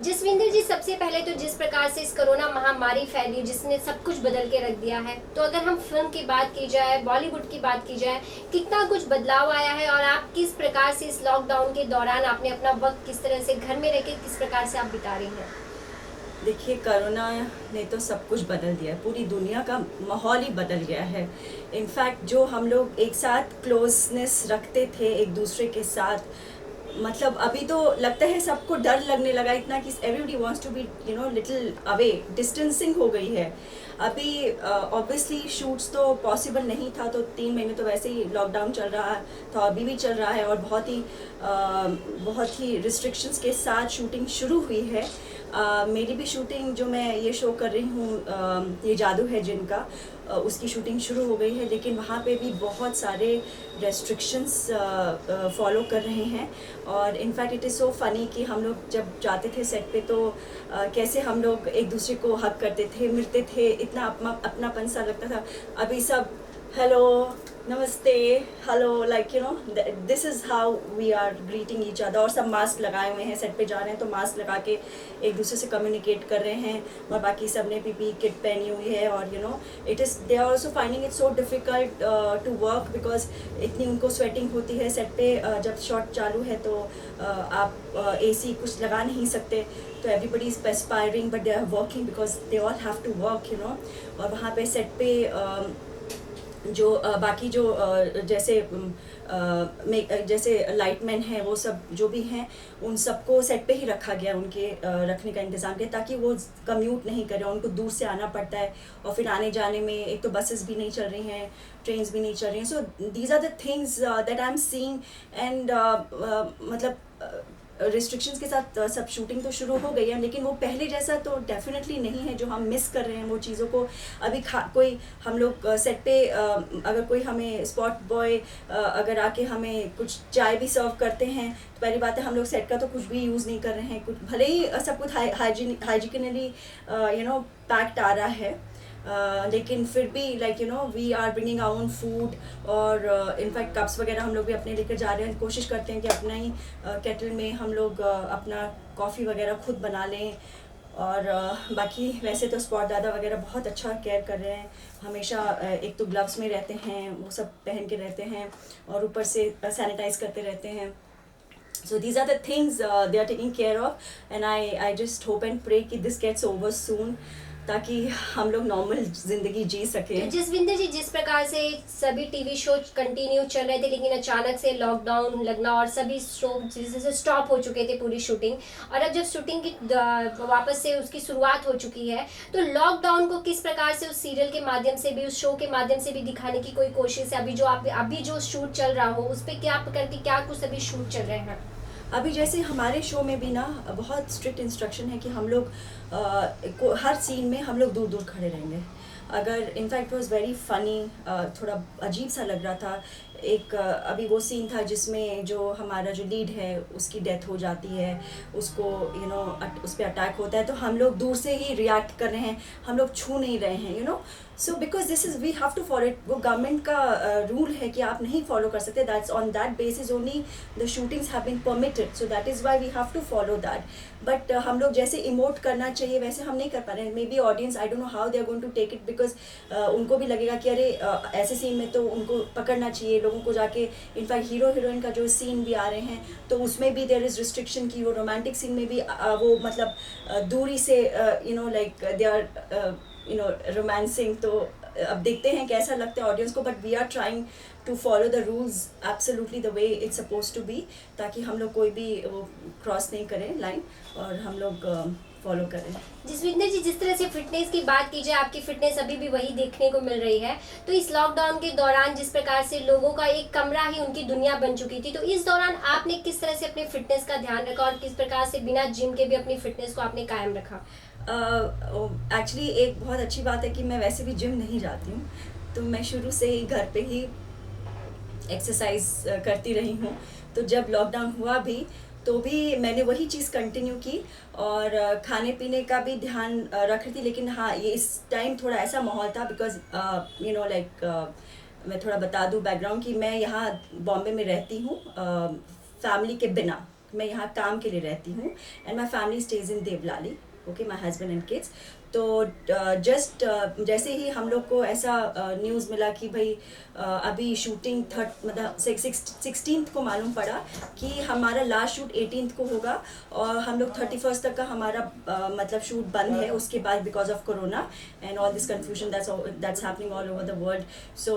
जसविंदर जी, सबसे पहले तो जिस प्रकार से इस कोरोना महामारी फैली जिसने सब कुछ बदल के रख दिया है, तो अगर हम फिल्म की बात की जाए, बॉलीवुड की बात की जाए, कितना कुछ बदलाव आया है और आप किस प्रकार से इस लॉकडाउन के दौरान आपने अपना वक्त किस तरह से घर में रह के किस प्रकार से आप बिता रही हैं? देखिए, कोरोना ने तो सब कुछ बदल दिया है, पूरी दुनिया का माहौल ही बदल गया है। इनफैक्ट जो हम लोग एक साथ क्लोजनेस रखते थे एक दूसरे के साथ, मतलब अभी तो लगता है सबको डर लगने लगा इतना कि everybody wants to be little away, distancing हो गई है। अभी ऑब्वियसली शूट्स तो पॉसिबल नहीं था, तो 3 महीने तो वैसे ही लॉकडाउन चल रहा था, अभी भी चल रहा है और बहुत ही रिस्ट्रिक्शंस के साथ शूटिंग शुरू हुई है। मेरी भी शूटिंग, जो मैं ये शो कर रही हूँ, ये जादू है जिनका, उसकी शूटिंग शुरू हो गई है, लेकिन वहाँ पे भी बहुत सारे रेस्ट्रिक्शंस फॉलो कर रहे हैं। और in fact it is so funny कि हम लोग जब जाते थे सेट पे तो कैसे हम लोग एक दूसरे को हग करते थे, मिलते थे, इतना अपनापन सा लगता था। अभी सब हेलो, नमस्ते, hello, like this is how we are greeting each other. और सब मास्क लगाए हुए हैं, सेट पे जा रहे हैं तो मास्क लगा के एक दूसरे से कम्युनिकेट कर रहे हैं, और बाकी सब ने पीपी किट पहनी हुई है। और it is, they are also finding it so difficult to work, because इतनी उनको स्वेटिंग होती है सेट पे। जब शॉट चालू है तो आप AC कुछ लगा नहीं सकते, तो everybody is perspiring but they are working because they all have to work. और वहाँ पे सेट पे जो बाकी जो जैसे लाइटमैन हैं, वो सब जो भी हैं, उन सबको सेट पे ही रखा गया, उनके रखने का इंतज़ाम किया ताकि वो कम्यूट नहीं करें। उनको दूर से आना पड़ता है, और फिर आने जाने में एक तो बसेस भी नहीं चल रही हैं, ट्रेन्स भी नहीं चल रही हैं। So these are the things that I am seeing. And मतलब रिस्ट्रिक्शंस के साथ सब शूटिंग तो शुरू हो गई है, लेकिन वो पहले जैसा तो डेफिनेटली नहीं है जो हम मिस कर रहे हैं वो चीज़ों को। अभी कोई हम लोग सेट पे अगर कोई हमें स्पॉट बॉय अगर आके हमें कुछ चाय भी सर्व करते हैं, तो पहली बात है हम लोग सेट का तो कुछ भी यूज़ नहीं कर रहे हैं। कुछ भले ही सब कुछ हाइजीनिकली पैक्ड आ रहा है, लेकिन फिर भी we are bringing our own food. और इनफैक्ट कप्स वगैरह हम लोग भी अपने लेकर जा रहे हैं। कोशिश करते हैं कि अपना ही केटल में हम लोग अपना कॉफ़ी वगैरह खुद बना लें। और बाकी वैसे तो स्पॉट दादा वगैरह बहुत अच्छा केयर कर रहे हैं, हमेशा एक तो ग्लव्स में रहते हैं, वो सब पहन के रहते हैं, और ऊपर से सैनिटाइज करते रहते हैं। So these are the things they are taking care of, and I just hope and pray कि this gets over soon, ताकि हम लोग नॉर्मल जिंदगी जी सके। तो जसविंदर जी, जिस प्रकार से सभी टीवी शो कंटिन्यू चल रहे थे, लेकिन अचानक से लॉकडाउन लगना और सभी शो जैसे स्टॉप हो चुके थे पूरी शूटिंग, और अब जब शूटिंग की वापस से उसकी शुरुआत हो चुकी है, तो लॉकडाउन को किस प्रकार से उस सीरियल के माध्यम से भी, उस शो के माध्यम से भी दिखाने की कोई कोशिश है? अभी जो शूट चल रहा हो उस पर क्या कुछ अभी शूट चल रहे हैं? अभी जैसे हमारे शो में भी ना बहुत स्ट्रिक्ट इंस्ट्रक्शन है कि हम लोग हर सीन में हम लोग दूर दूर खड़े रहेंगे। अगर इनफैक्ट वॉज वेरी फ़नी, थोड़ा अजीब सा लग रहा था। एक अभी वो सीन था जिसमें जो हमारा जो लीड है उसकी डेथ हो जाती है, उसको उस पर अटैक होता है, तो हम लोग दूर से ही रिएक्ट कर रहे हैं, हम लोग छू नहीं रहे हैं। So because this is we have to follow it. वो गवर्नमेंट का रूल है कि आप नहीं फॉलो कर सकते। That's on that basis only the shootings have been permitted, so that is why we have to follow that. But हम लोग जैसे इमोट करना चाहिए वैसे हम नहीं कर पा रहे हैं। Maybe audience, I don't know how they are going to take it, because उनको भी लगेगा कि अरे ऐसे सीन में तो उनको पकड़ना चाहिए लोगों को जाके। इनफैक्ट हीरो हीरोइन का जो सीन भी आ रहे हैं, तो उसमें भी देयर इज़ रिस्ट्रिक्शन की वो रोमांटिक सीन में भी वो मतलब दूरी से लाइक दे आर रोमांसिंग। तो अब देखते हैं कैसा लगता है ऑडियंस को, but we are trying to follow the rules absolutely the way it's suppose to be, ताकि हम लोग कोई भी वो क्रॉस नहीं करें लाइन, और हम लोग फॉलो करें। जसविंदर जी, जिस तरह से फिटनेस की बात की जाए, आपकी फिटनेस अभी भी वही देखने को मिल रही है। तो इस लॉकडाउन के दौरान जिस प्रकार से लोगों का एक कमरा ही उनकी दुनिया बन चुकी थी, तो इस दौरान आपने किस तरह से अपनी फिटनेस का ध्यान रखा और किस प्रकार से बिना जिम के भी अपनी फिटनेस को आपने कायम रखा? एक्चुअली एक बहुत अच्छी बात है कि मैं वैसे भी जिम नहीं जाती हूँ, तो मैं शुरू से ही घर पे ही एक्सरसाइज करती रही हूँ। तो जब लॉकडाउन हुआ भी तो भी मैंने वही चीज़ कंटिन्यू की, और खाने पीने का भी ध्यान रख रही थी। लेकिन हाँ, ये इस टाइम थोड़ा ऐसा माहौल था बिकॉज मैं थोड़ा बता दूँ बैकग्राउंड कि मैं यहाँ बॉम्बे में रहती हूँ फैमिली के बिना, मैं यहाँ काम के लिए रहती हूँ and my family stays in Devlali, okay, my husband and kids. तो जस्ट जैसे ही हम लोग को ऐसा न्यूज़ मिला कि भाई अभी शूटिंग मतलब 16th को मालूम पड़ा कि हमारा लास्ट शूट 18th को होगा और हम लोग 31st तक का हमारा मतलब शूट बंद है उसके बाद because of corona and all this confusion that's happening all over the world. So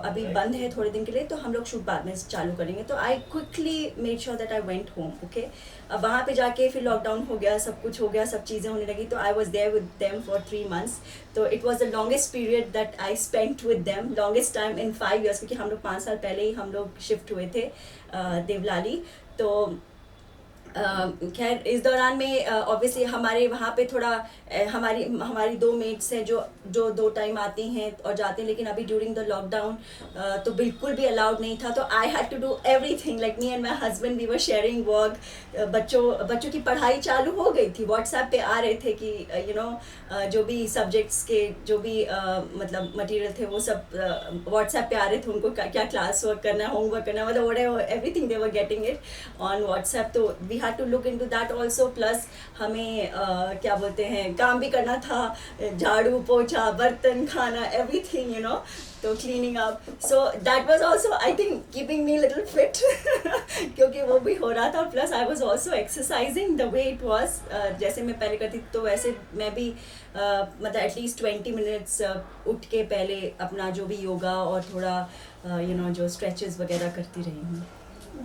अभी बंद है थोड़े दिन के लिए, तो हम लोग शूट बाद में चालू करेंगे। तो I quickly made sure that I went home, okay. अब वहाँ पे जाके फिर लॉकडाउन हो गया, सब कुछ हो गया, सब चीज़ें होने लगी, तो I was there with them for 3 months। तो it was the longest period that I spent with them, longest time in 5 years, क्योंकि हम लोग 5 साल पहले ही हम लोग शिफ्ट हुए थे देवलाली। तो खैर इस दौरान में ऑब्वियसली हमारे वहाँ पे थोड़ा हमारी 2 मेट्स हैं जो 2 टाइम आती हैं और जाते हैं, लेकिन अभी ड्यूरिंग द लॉकडाउन तो बिल्कुल भी अलाउड नहीं था। तो I had to do everything, like me and my husband we were sharing work. बच्चों की पढ़ाई चालू हो गई थी, व्हाट्सएप पे आ रहे थे कि जो भी सब्जेक्ट्स के जो भी मतलब मटेरियल थे वो सब व्हाट्सएप पे आ रहे थे, उनको क्या क्लास वर्क करना है, होमवर्क करना है, मतलब everything they were getting it on WhatsApp. तो we had to look into that also, plus हमें क्या बोलते हैं, काम भी करना था, झाड़ू पोछा बर्तन खाना एवरीथिंग, तो cleaning up. So that was also I think keeping me little fit क्योंकि वो भी हो रहा था, plus I was also exercising the way it was. जैसे मैं पहले करती तो वैसे मैं भी मतलब एटलीस्ट 20 minutes उठ के पहले अपना जो भी योगा और थोड़ा जो स्ट्रेचेस वगैरह करती रही हूँ।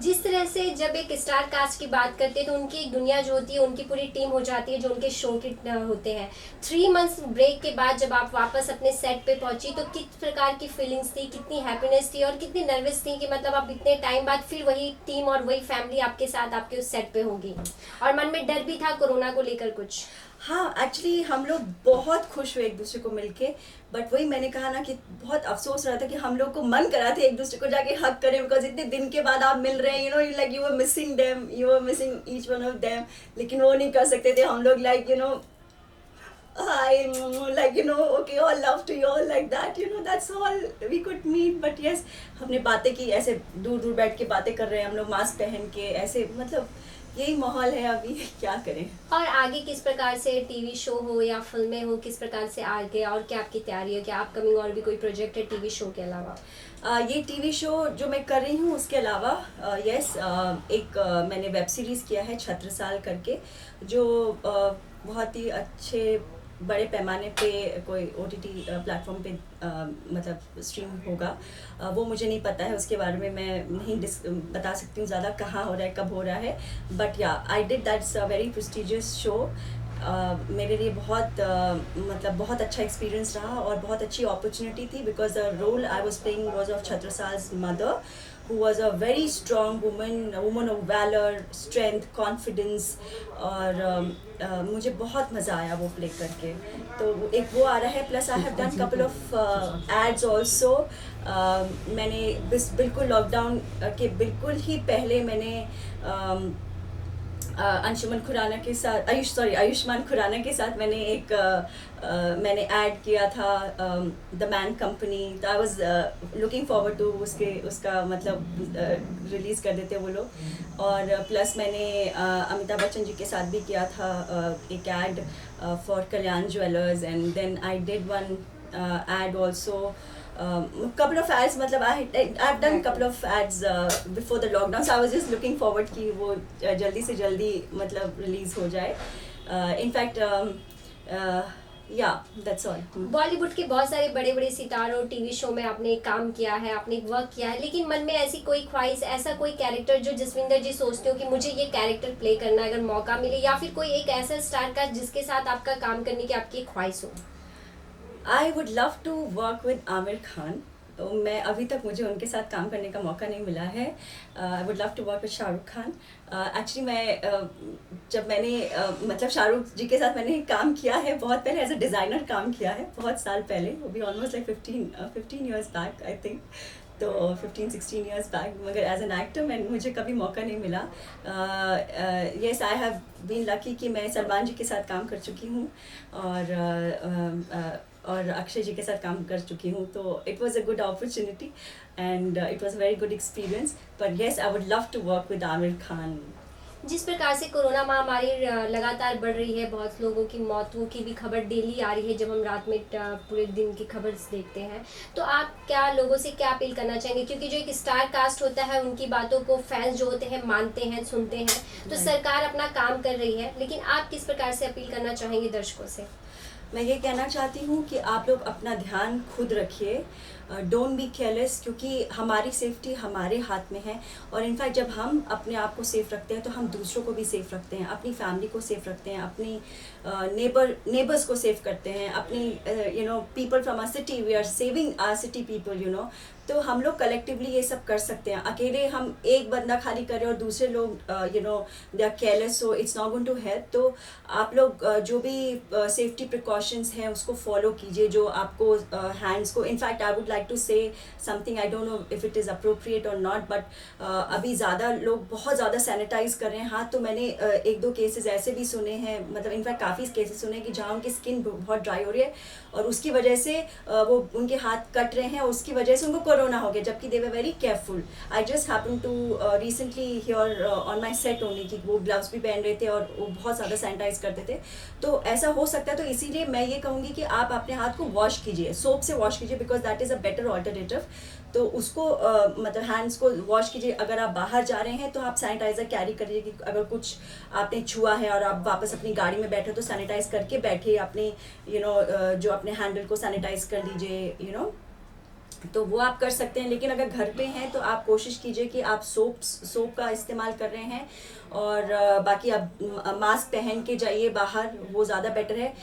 जिस तरह से जब एक स्टार कास्ट की बात करते हैं तो उनकी एक दुनिया जो होती है, उनकी पूरी टीम हो जाती है जो उनके शो के होते हैं। 3 months ब्रेक के बाद जब आप वापस अपने सेट पे पहुंची तो किस प्रकार की फीलिंग्स थी, कितनी हैप्पीनेस थी और कितनी नर्वस थी कि मतलब आप इतने टाइम बाद फिर वही टीम और वही फैमिली आपके साथ आपके उस सेट पे होगी, और मन में डर भी था कोरोना को लेकर कुछ? हाँ, एक्चुअली हम लोग बहुत खुश हुए एक दूसरे को मिलके, बट वही मैंने कहा ना कि बहुत अफसोस रहा था कि हम लोग को मन करा था एक दूसरे को जाके हग करें, बिकॉज इतने दिन के बाद आप मिल रहे हैं, like you were missing them, you were missing each one of them, लेकिन वो नहीं कर सकते थे हम लोग, like hi, okay, all love to you, all like that, that's all we could meet। but yes, हमने बातें की, ऐसे दूर दूर बैठ के बातें कर रहे हैं हम लोग, मास्क पहन के, ऐसे मतलब यही माहौल है अभी, क्या करें। और आगे किस प्रकार से टीवी शो हो या फिल्में हो, किस प्रकार से आगे और क्या आपकी तैयारी है, क्या अपकमिंग और भी कोई प्रोजेक्ट है टीवी शो के अलावा? ये टीवी शो जो मैं कर रही हूँ उसके अलावा एक मैंने वेब सीरीज़ किया है छत्रसाल करके, जो बहुत ही अच्छे बड़े पैमाने पे कोई OTT प्लेटफॉर्म पे मतलब स्ट्रीम होगा। वो मुझे नहीं पता है, उसके बारे में मैं नहीं बता सकती हूँ ज़्यादा कहाँ हो रहा है, कब हो रहा है, बट या I did that's a very prestigious show. मेरे लिए मतलब बहुत अच्छा एक्सपीरियंस रहा और बहुत अच्छी अपॉर्चुनिटी थी, because the role I was playing was of छत्रसाल's mother, who was a very strong woman, a woman of valor, strength, confidence, और मुझे बहुत मज़ा आया वो प्ले करके। तो एक वो आ रहा है, plus I have done couple of ads also. मैंने बिल्कुल लॉकडाउन के बिल्कुल ही पहले मैंने आयुष्मान खुराना के साथ मैंने ऐड किया था द मैन कंपनी। तो I was looking forward to उसका मतलब रिलीज़ कर देते वो लोग। और प्लस मैंने अमिताभ बच्चन जी के साथ भी किया था एक ad for Kalyan jewellers, and then I did one ad also, couple of ads, मतलब I've done couple of ads before the lockdown, so I was just looking forward कि वो जल्दी से जल्दी मतलब रिलीज हो जाए। in fact yeah, that's all। Bollywood के बहुत सारे बड़े बड़े सितारों टीवी शो में आपने काम किया है, आपने वर्क किया है, लेकिन मन में ऐसी कोई ख्वाहिश, ऐसा कोई कैरेक्टर जो जसविंदर जी सोचते हो कि मुझे ये कैरेक्टर प्ले करना है अगर मौका मिले, या फिर कोई एक ऐसा स्टार का जिसके साथ आपका काम करने की आपकी ख्वाहिश हो? I would love to work with Aamir Khan. मैं अभी तक मुझे उनके साथ काम करने का मौका नहीं मिला है। I would love to work with Shahrukh Khan. Actually मैं जब मैंने मतलब शाहरुख जी के साथ मैंने काम किया है बहुत पहले, एज अ डिज़ाइनर काम किया है बहुत साल पहले, वो भी almost like 15 years back I think, तो 15-16 years बैक, मगर एज एन एक्टर मुझे कभी मौका नहीं मिला। Yes, I have been lucky कि मैं सलमान जी के साथ काम कर चुकी हूँ और अक्षय जी के साथ काम कर चुकी हूँ, तो it was a good opportunity and it was a very good experience. But yes, I would love to work with Aamir Khan. जिस प्रकार से कोरोना महामारी लगातार बढ़ रही है, बहुत लोगों की मौतों की भी खबर डेली आ रही है जब हम रात में पूरे दिन की खबर देखते हैं, तो आप क्या लोगों से क्या अपील करना चाहेंगे? क्योंकि जो एक स्टार कास्ट होता है उनकी बातों को फैंस जो होते हैं मानते हैं, सुनते हैं, तो Right. सरकार अपना काम कर रही है, लेकिन आप किस प्रकार से अपील करना चाहेंगे दर्शकों से? मैं ये कहना चाहती हूँ कि आप लोग अपना ध्यान खुद रखिए, डोंट बी केयरलेस, क्योंकि हमारी सेफ्टी हमारे हाथ में है। और इनफैक्ट जब हम अपने आप को सेफ रखते हैं तो हम दूसरों को भी सेफ रखते हैं, अपनी फैमिली को सेफ रखते हैं, अपनी नेबर्स को सेफ करते हैं, अपनी people from a city, we are saving our city people. तो हम लोग कलेक्टिवली ये सब कर सकते हैं। अकेले हम एक बंदा खाली करें और दूसरे लोग they are careless, so it's not going to help. तो आप लोग जो भी सेफ्टी प्रिकॉशंस हैं उसको फॉलो कीजिए, जो आपको हैंड्स को, in fact I would like to say something, I don't know if it is appropriate और नॉट, बट अभी ज़्यादा लोग बहुत ज़्यादा सैनिटाइज कर रहे हैं हाथ। तो मैंने एक दो केसेस ऐसे भी सुने हैं, मतलब इनफैक्ट काफ़ी केसेस सुने हैं कि जहाँ उनकी स्किन बहुत ड्राई हो रही है और उसकी वजह से वो उनके हाथ कट रहे हैं, उसकी वजह से उनको कोरोना हो गया, जबकि they were very careful. I just happen to recently here on my set only कि वो ग्लव्स भी पहन रहे थे और वो बहुत ज़्यादा सैनिटाइज करते थे। तो ऐसा हो सकता है, तो इसीलिए मैं ये कहूँगी कि आप अपने हाथ को वॉश कीजिए, सोप से वॉश कीजिए, because that is a better alternative. तो उसको मतलब हैंड्स को वॉश कीजिए। अगर आप बाहर जा रहे हैं तो आप सैनिटाइज़र कैरी करिए, कि अगर कुछ आपने छुआ है और आप वापस अपनी गाड़ी में बैठे तो सैनिटाइज करके बैठिए, अपने जो अपने हैंडल को सैनिटाइज कर लीजिए। तो वो आप कर सकते हैं। लेकिन अगर घर पे हैं तो आप कोशिश कीजिए कि आप सोप का इस्तेमाल कर रहे हैं, और बाकी आप मास्क पहन के जाइए बाहर, वो ज़्यादा बेटर है।